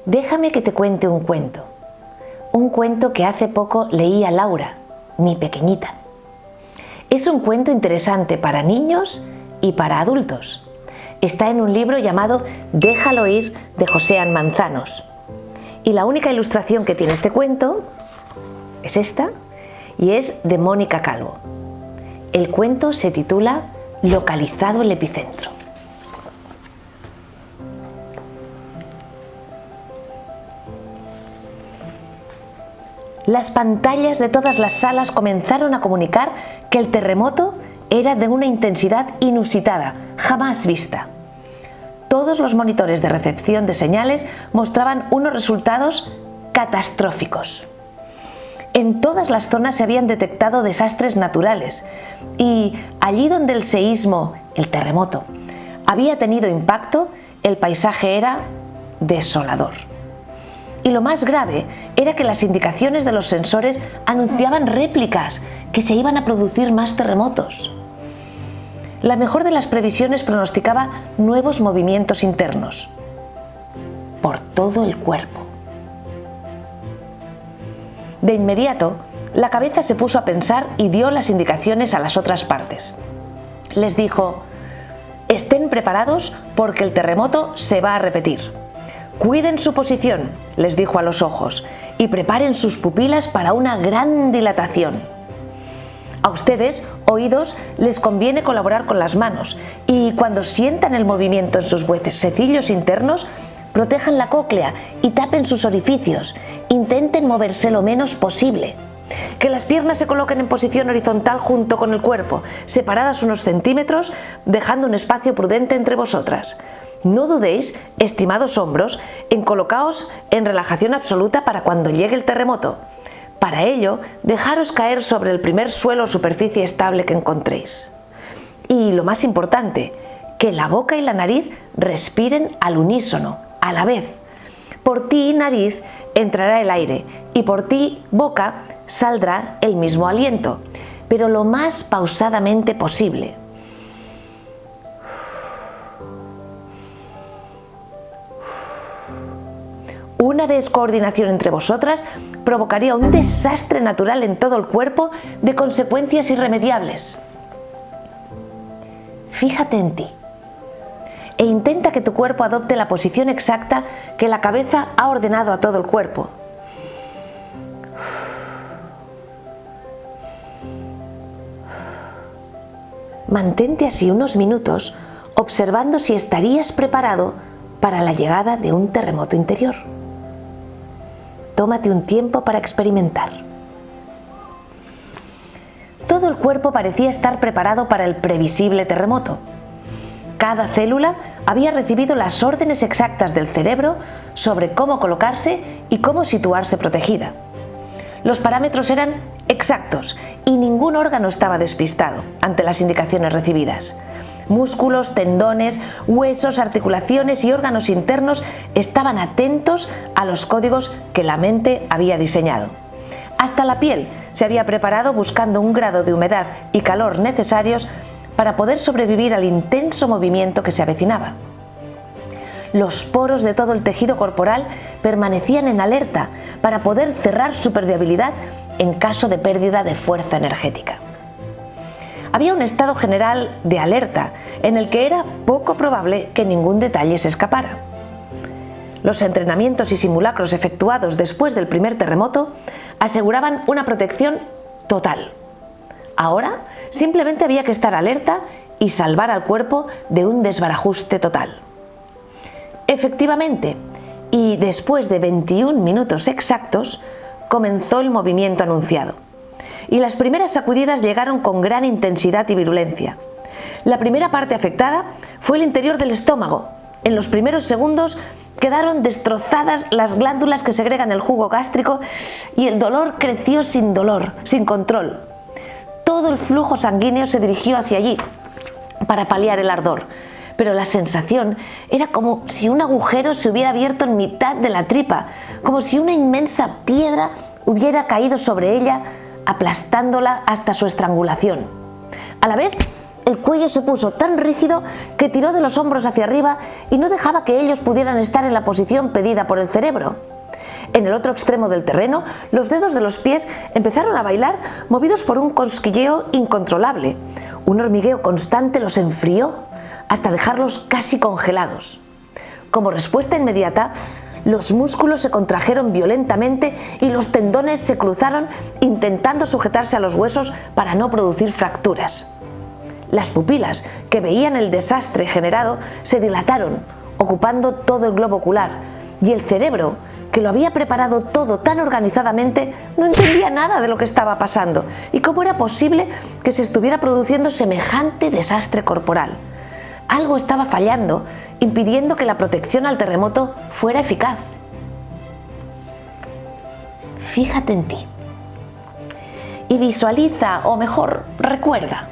Déjame que te cuente un cuento que hace poco leí a Laura, mi pequeñita. Es un cuento interesante para niños y para adultos. Está en un libro llamado Déjalo ir, de José A. Manzanos. Y la única ilustración que tiene este cuento es esta, y es de Mónica Calvo. El cuento se titula Localizado el epicentro. Las pantallas de todas las salas comenzaron a comunicar que el terremoto era de una intensidad inusitada, jamás vista. Todos los monitores de recepción de señales mostraban unos resultados catastróficos. En todas las zonas se habían detectado desastres naturales y allí donde el seísmo, el terremoto, había tenido impacto, el paisaje era desolador. Y lo más grave era que las indicaciones de los sensores anunciaban réplicas, que se iban a producir más terremotos. La mejor de las previsiones pronosticaba nuevos movimientos internos por todo el cuerpo. De inmediato, la cabeza se puso a pensar y dio las indicaciones a las otras partes. Les dijo: estén preparados porque el terremoto se va a repetir. Cuiden su posición, les dijo a los ojos, y preparen sus pupilas para una gran dilatación. A ustedes, oídos, les conviene colaborar con las manos y cuando sientan el movimiento en sus huesecillos internos, protejan la cóclea y tapen sus orificios. Intenten moverse lo menos posible. Que las piernas se coloquen en posición horizontal junto con el cuerpo, separadas unos centímetros, dejando un espacio prudente entre vosotras. No dudéis, estimados hombros, en colocaos en relajación absoluta para cuando llegue el terremoto. Para ello, dejaros caer sobre el primer suelo o superficie estable que encontréis. Y lo más importante, que la boca y la nariz respiren al unísono, a la vez. Por ti, nariz, entrará el aire y por ti, boca, saldrá el mismo aliento, pero lo más pausadamente posible. Una descoordinación entre vosotras provocaría un desastre natural en todo el cuerpo de consecuencias irremediables. Fíjate en ti e intenta que tu cuerpo adopte la posición exacta que la cabeza ha ordenado a todo el cuerpo. Mantente así unos minutos observando si estarías preparado para la llegada de un terremoto interior. Tómate un tiempo para experimentar. Todo el cuerpo parecía estar preparado para el previsible terremoto. Cada célula había recibido las órdenes exactas del cerebro sobre cómo colocarse y cómo situarse protegida. Los parámetros eran exactos y ningún órgano estaba despistado ante las indicaciones recibidas. Músculos, tendones, huesos, articulaciones y órganos internos estaban atentos a los códigos que la mente había diseñado. Hasta la piel se había preparado buscando un grado de humedad y calor necesarios para poder sobrevivir al intenso movimiento que se avecinaba. Los poros de todo el tejido corporal permanecían en alerta para poder cerrar su permeabilidad en caso de pérdida de fuerza energética. Había un estado general de alerta en el que era poco probable que ningún detalle se escapara. Los entrenamientos y simulacros efectuados después del primer terremoto aseguraban una protección total. Ahora simplemente había que estar alerta y salvar al cuerpo de un desbarajuste total. Efectivamente, y después de 21 minutos exactos, comenzó el movimiento anunciado. Y las primeras sacudidas llegaron con gran intensidad y virulencia. La primera parte afectada fue el interior del estómago. En los primeros segundos quedaron destrozadas las glándulas que segregan el jugo gástrico y el dolor creció sin control. Todo el flujo sanguíneo se dirigió hacia allí para paliar el ardor, pero la sensación era como si un agujero se hubiera abierto en mitad de la tripa, como si una inmensa piedra hubiera caído sobre ella, aplastándola hasta su estrangulación. A la vez, el cuello se puso tan rígido que tiró de los hombros hacia arriba y no dejaba que ellos pudieran estar en la posición pedida por el cerebro. En el otro extremo del terreno, los dedos de los pies empezaron a bailar movidos por un cosquilleo incontrolable. Un hormigueo constante los enfrió hasta dejarlos casi congelados. Como respuesta inmediata, los músculos se contrajeron violentamente y los tendones se cruzaron intentando sujetarse a los huesos para no producir fracturas. Las pupilas, que veían el desastre generado, se dilataron, ocupando todo el globo ocular, y el cerebro, que lo había preparado todo tan organizadamente, no entendía nada de lo que estaba pasando y cómo era posible que se estuviera produciendo semejante desastre corporal. Algo estaba fallando, impidiendo que la protección al terremoto fuera eficaz. Fíjate en ti y visualiza, o mejor, recuerda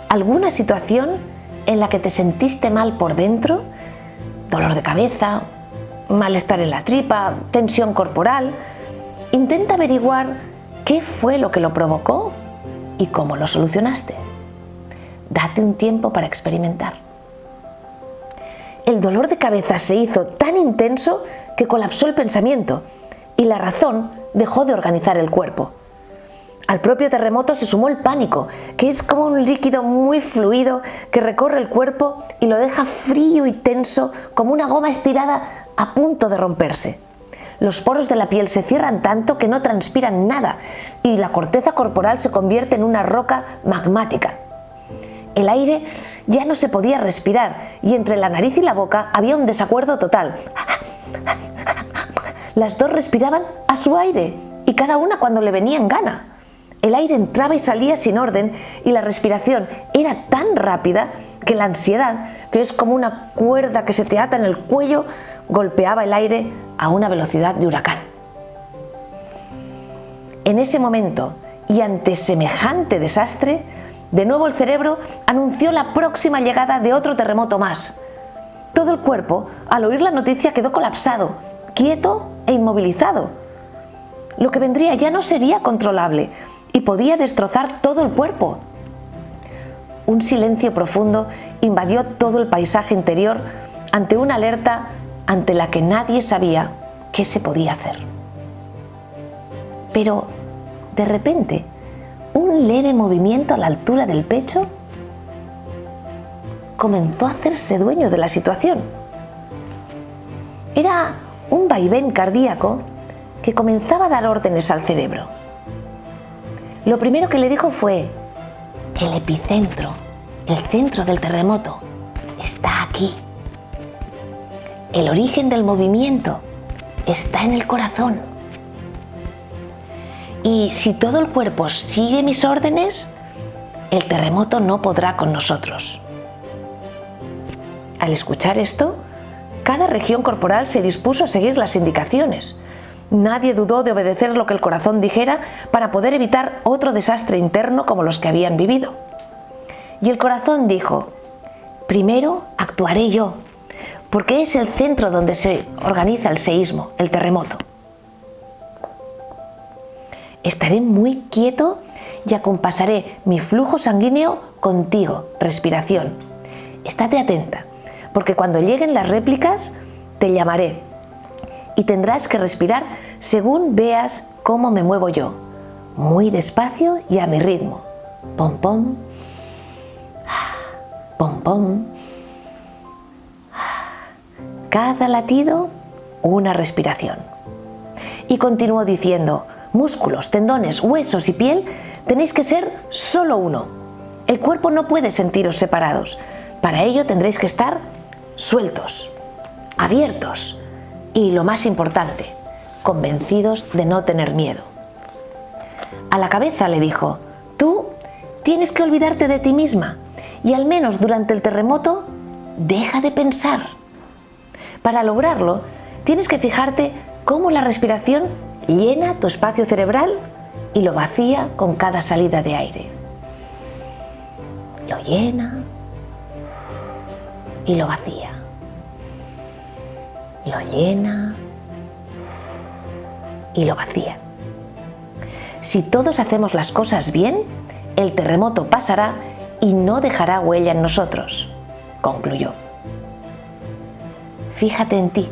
alguna situación en la que te sentiste mal por dentro, dolor de cabeza, malestar en la tripa, tensión corporal. Intenta averiguar qué fue lo que lo provocó y cómo lo solucionaste. Date un tiempo para experimentar. El dolor de cabeza se hizo tan intenso que colapsó el pensamiento y la razón dejó de organizar el cuerpo. Al propio terremoto se sumó el pánico, que es como un líquido muy fluido que recorre el cuerpo y lo deja frío y tenso como una goma estirada a punto de romperse. Los poros de la piel se cierran tanto que no transpiran nada y la corteza corporal se convierte en una roca magmática. El aire ya no se podía respirar y entre la nariz y la boca había un desacuerdo total. Las dos respiraban a su aire y cada una cuando le venía en gana. El aire entraba y salía sin orden y la respiración era tan rápida que la ansiedad, que es como una cuerda que se te ata en el cuello, golpeaba el aire a una velocidad de huracán. En ese momento y ante semejante desastre, de nuevo el cerebro anunció la próxima llegada de otro terremoto más. Todo el cuerpo, al oír la noticia, quedó colapsado, quieto e inmovilizado. Lo que vendría ya no sería controlable y podía destrozar todo el cuerpo. Un silencio profundo invadió todo el paisaje interior ante una alerta ante la que nadie sabía qué se podía hacer. Pero, de repente, un leve movimiento a la altura del pecho comenzó a hacerse dueño de la situación. Era un vaivén cardíaco que comenzaba a dar órdenes al cerebro. Lo primero que le dijo fue: el epicentro, el centro del terremoto, está aquí. El origen del movimiento está en el corazón. Y si todo el cuerpo sigue mis órdenes, el terremoto no podrá con nosotros. Al escuchar esto, cada región corporal se dispuso a seguir las indicaciones. Nadie dudó de obedecer lo que el corazón dijera para poder evitar otro desastre interno como los que habían vivido. Y el corazón dijo: primero actuaré yo, porque es el centro donde se organiza el seísmo, el terremoto. Estaré muy quieto y acompasaré mi flujo sanguíneo contigo, respiración. Estate atenta, porque cuando lleguen las réplicas te llamaré y tendrás que respirar según veas cómo me muevo yo, muy despacio y a mi ritmo. Pom pom, pom pom. Cada latido, una respiración. Y continuó diciendo: músculos, tendones, huesos y piel, tenéis que ser solo uno. El cuerpo no puede sentiros separados. Para ello tendréis que estar sueltos, abiertos y, lo más importante, convencidos de no tener miedo. A la cabeza le dijo: tú tienes que olvidarte de ti misma y al menos durante el terremoto deja de pensar. Para lograrlo, tienes que fijarte cómo la respiración llena tu espacio cerebral y lo vacía con cada salida de aire. Lo llena y lo vacía. Lo llena y lo vacía. Si todos hacemos las cosas bien, el terremoto pasará y no dejará huella en nosotros, concluyó. Fíjate en ti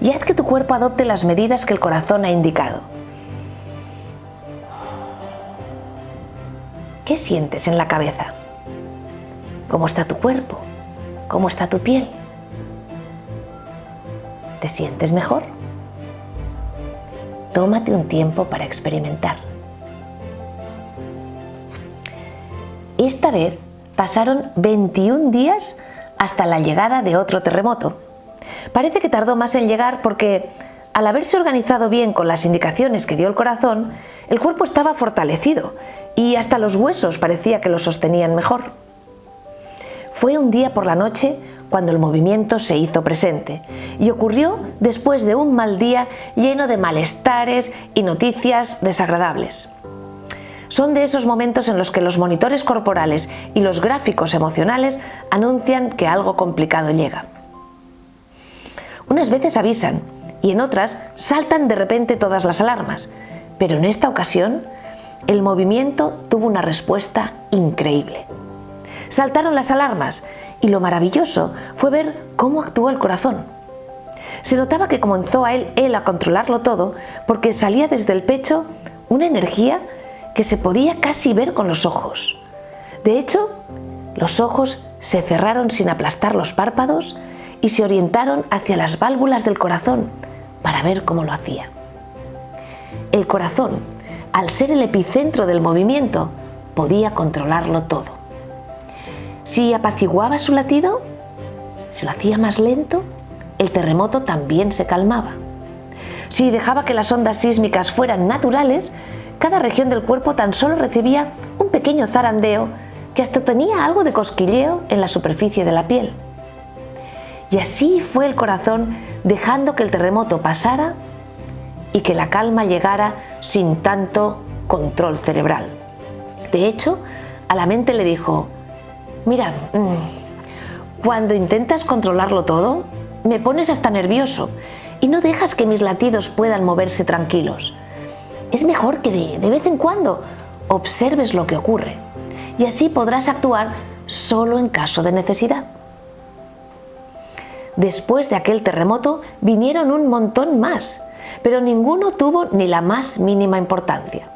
y haz que tu cuerpo adopte las medidas que el corazón ha indicado. ¿Qué sientes en la cabeza? ¿Cómo está tu cuerpo? ¿Cómo está tu piel? ¿Te sientes mejor? Tómate un tiempo para experimentar. Esta vez pasaron 21 días hasta la llegada de otro terremoto. Parece que tardó más en llegar porque, al haberse organizado bien con las indicaciones que dio el corazón, el cuerpo estaba fortalecido y hasta los huesos parecía que lo sostenían mejor. Fue un día por la noche cuando el movimiento se hizo presente y ocurrió después de un mal día lleno de malestares y noticias desagradables. Son de esos momentos en los que los monitores corporales y los gráficos emocionales anuncian que algo complicado llega. Unas veces avisan y en otras saltan de repente todas las alarmas, pero en esta ocasión el movimiento tuvo una respuesta increíble. Saltaron las alarmas y lo maravilloso fue ver cómo actuó el corazón. Se notaba que comenzó él a controlarlo todo porque salía desde el pecho una energía que se podía casi ver con los ojos. De hecho, los ojos se cerraron sin aplastar los párpados y se orientaron hacia las válvulas del corazón para ver cómo lo hacía. El corazón, al ser el epicentro del movimiento, podía controlarlo todo. Si apaciguaba su latido, si lo hacía más lento, el terremoto también se calmaba. Si dejaba que las ondas sísmicas fueran naturales, cada región del cuerpo tan solo recibía un pequeño zarandeo que hasta tenía algo de cosquilleo en la superficie de la piel. Y así fue el corazón dejando que el terremoto pasara y que la calma llegara sin tanto control cerebral. De hecho, a la mente le dijo: mira, cuando intentas controlarlo todo, me pones hasta nervioso y no dejas que mis latidos puedan moverse tranquilos. Es mejor que de vez en cuando observes lo que ocurre y así podrás actuar solo en caso de necesidad. Después de aquel terremoto vinieron un montón más, pero ninguno tuvo ni la más mínima importancia.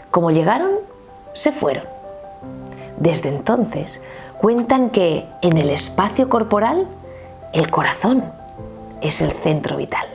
Como llegaron, se fueron. Desde entonces, cuentan que en el espacio corporal, el corazón es el centro vital.